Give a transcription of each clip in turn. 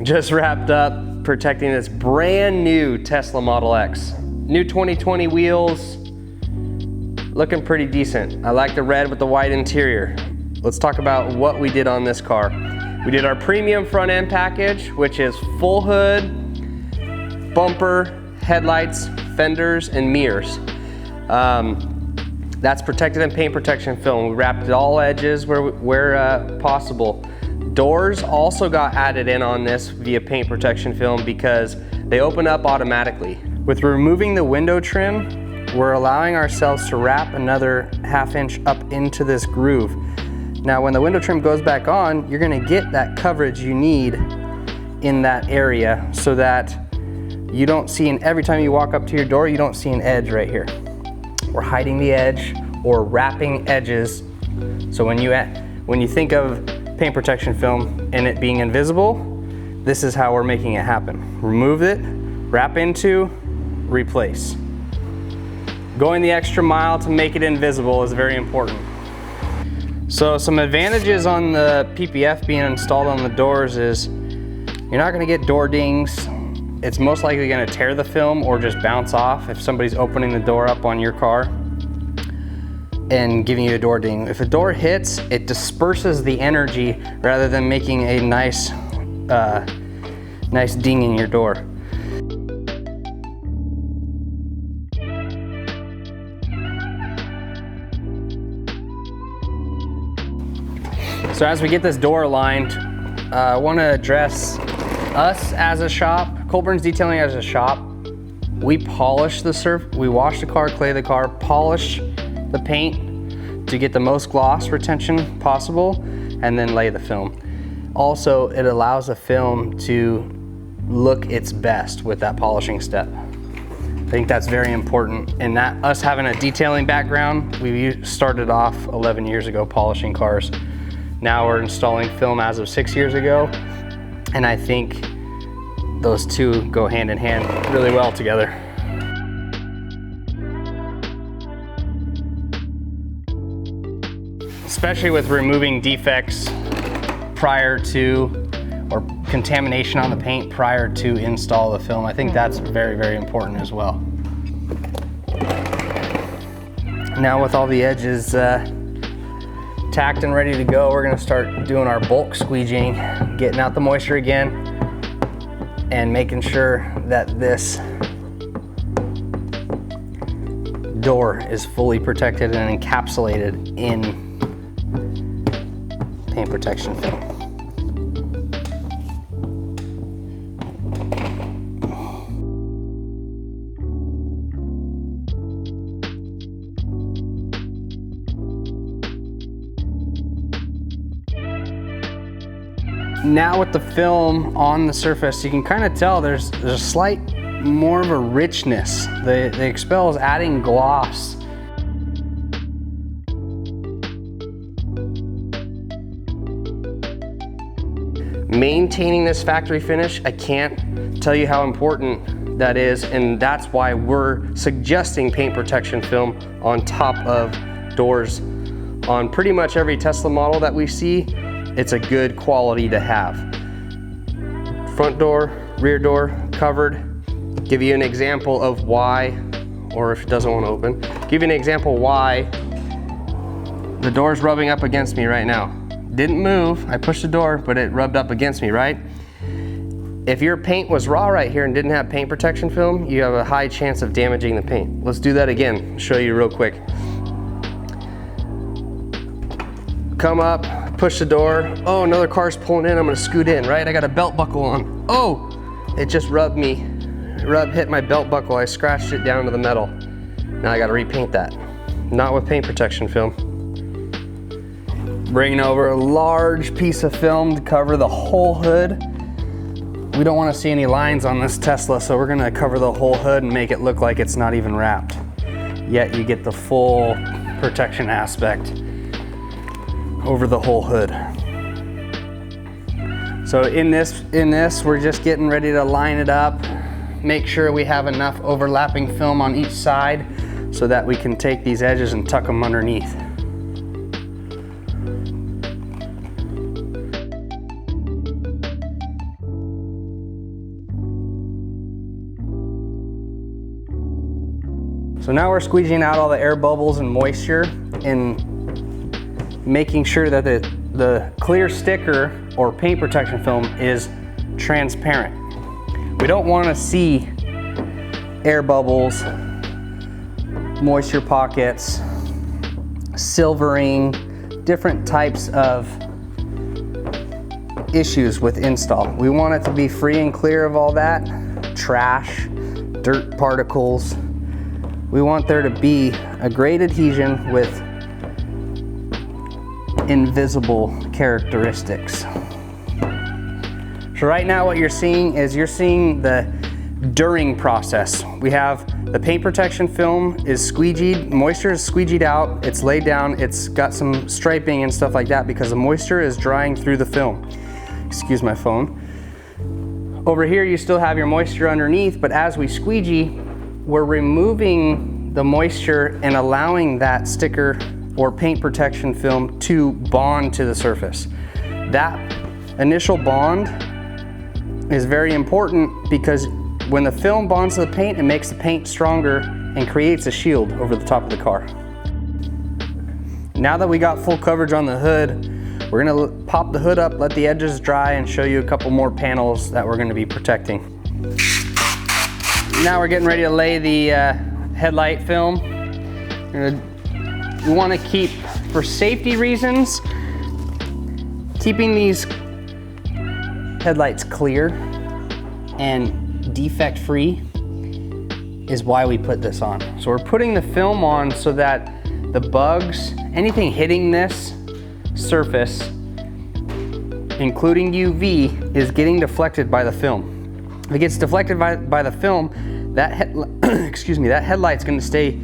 Just wrapped up protecting this brand new Tesla Model X. New 2020 wheels, looking pretty decent. I like the red with the white interior. Let's talk about what we did on this car. We did our premium front end package, which is full hood, bumper, headlights, fenders, and mirrors. That's protected in paint protection film. We wrapped all edges where possible. Doors also got added in on this via paint protection film because they open up automatically. With removing the window trim, we're allowing ourselves to wrap another 1/2 inch up into this groove. Now when the window trim goes back on, you're gonna get that coverage you need in that area so that you don't see, every time you walk up to your door, you don't see an edge right here. We're hiding the edge or wrapping edges. So when you think of paint protection film and it being invisible, this is how we're making it happen. Remove it, wrap into, replace. Going the extra mile to make it invisible is very important. So some advantages on the PPF being installed on the doors is you're not gonna get door dings. It's most likely gonna tear the film or just bounce off if somebody's opening the door up on your car and giving you a door ding. If a door hits, it disperses the energy rather than making a nice ding in your door. So as we get this door aligned, I want to address us as a shop. Colburn's Detailing as a shop. We polish the surface, we wash the car, clay the car, polish the paint to get the most gloss retention possible, and then lay the film. Also, it allows the film to look its best with that polishing step. I think that's very important. And that us having a detailing background, we started off 11 years ago polishing cars. Now we're installing film as of 6 years ago, and I think those two go hand in hand really well together. Especially with removing defects prior to, or contamination on the paint prior to install the film. I think that's very, very important as well. Now with all the edges tacked and ready to go, we're gonna start doing our bulk squeegeeing, getting out the moisture again, and making sure that this door is fully protected and encapsulated in paint protection film. Now with the film on the surface, you can kind of tell there's a slight more of a richness. The XPEL is adding gloss. Maintaining this factory finish, I can't tell you how important that is, and that's why we're suggesting paint protection film on top of doors. On pretty much every Tesla model that we see, it's a good quality to have. Front door, rear door, covered. Give you an example of why, or if it doesn't want to open, give you an example why the door's rubbing up against me right now. Didn't move, I pushed the door, but it rubbed up against me, right? If your paint was raw right here and didn't have paint protection film, you have a high chance of damaging the paint. Let's do that again, show you real quick. Come up, push the door. Oh, another car's pulling in, I'm gonna scoot in, right? I got a belt buckle on. Oh, it just rubbed me. Hit my belt buckle, I scratched it down to the metal. Now I gotta repaint that. Not with paint protection film. Bringing over a large piece of film to cover the whole hood. We don't want to see any lines on this Tesla, so we're going to cover the whole hood and make it look like it's not even wrapped. Yet you get the full protection aspect over the whole hood. So in this, we're just getting ready to line it up, make sure we have enough overlapping film on each side so that we can take these edges and tuck them underneath. So now we're squeegeeing out all the air bubbles and moisture and making sure that the clear sticker or paint protection film is transparent. We don't want to see air bubbles, moisture pockets, silvering, different types of issues with install. We want it to be free and clear of all that, trash, dirt particles. We want there to be a great adhesion with invisible characteristics. So right now what you're seeing is the during process. We have the paint protection film is squeegeed, moisture is squeegeed out, it's laid down, it's got some striping and stuff like that because the moisture is drying through the film. Excuse my phone. Over here you still have your moisture underneath, but as we squeegee, we're removing the moisture and allowing that sticker or paint protection film to bond to the surface. That initial bond is very important because when the film bonds to the paint, it makes the paint stronger and creates a shield over the top of the car. Now that we got full coverage on the hood, we're gonna pop the hood up, let the edges dry, and show you a couple more panels that we're gonna be protecting. Now we're getting ready to lay the headlight film. We wanna keep, for safety reasons, keeping these headlights clear and defect free is why we put this on. So we're putting the film on so that the bugs, anything hitting this surface, including UV, is getting deflected by the film. If it gets deflected by the film, that that headlight's gonna stay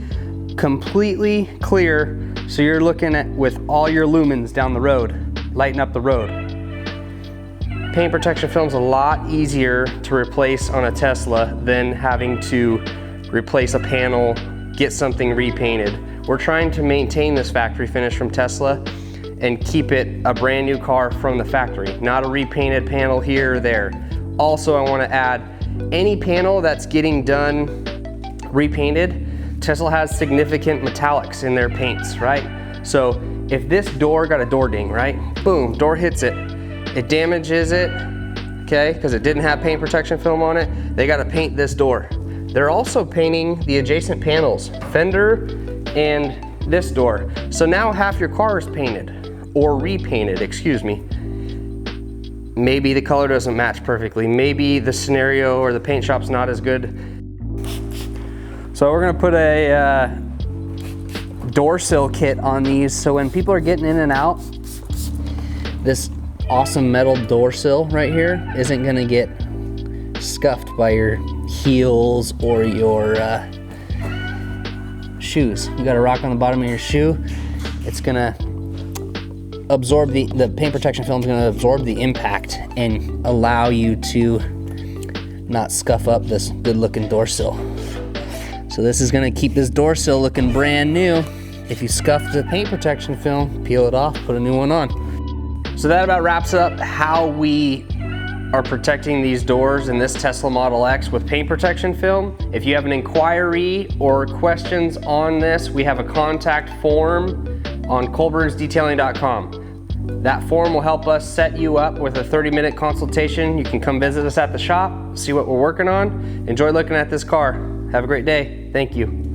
completely clear, so you're looking at with all your lumens down the road, lighting up the road. Paint protection film is a lot easier to replace on a Tesla than having to replace a panel, get something repainted. We're trying to maintain this factory finish from Tesla and keep it a brand new car from the factory, not a repainted panel here or there. Also, I want to add, any panel that's getting done repainted, Tesla has significant metallics in their paints, right? So if this door got a door ding, right? Boom, door hits it. It damages it, okay, because it didn't have paint protection film on it. They got to paint this door. They're also painting the adjacent panels, fender and this door. So now half your car is painted, or repainted, excuse me. Maybe the color doesn't match perfectly. Maybe the scenario or the paint shop's not as good. So we're gonna put a door sill kit on these, so when people are getting in and out, this awesome metal door sill right here isn't gonna get scuffed by your heels or your shoes. You got a rock on the bottom of your shoe, it's gonna absorb the paint protection film is gonna absorb the impact and allow you to not scuff up this good looking door sill. So this is gonna keep this door sill looking brand new. If you scuff the paint protection film, peel it off, put a new one on. So that about wraps up how we are protecting these doors in this Tesla Model X with paint protection film. If you have an inquiry or questions on this, we have a contact form on colburnsdetailing.com. That form will help us set you up with a 30-minute consultation. You can come visit us at the shop, see what we're working on. Enjoy looking at this car. Have a great day. Thank you.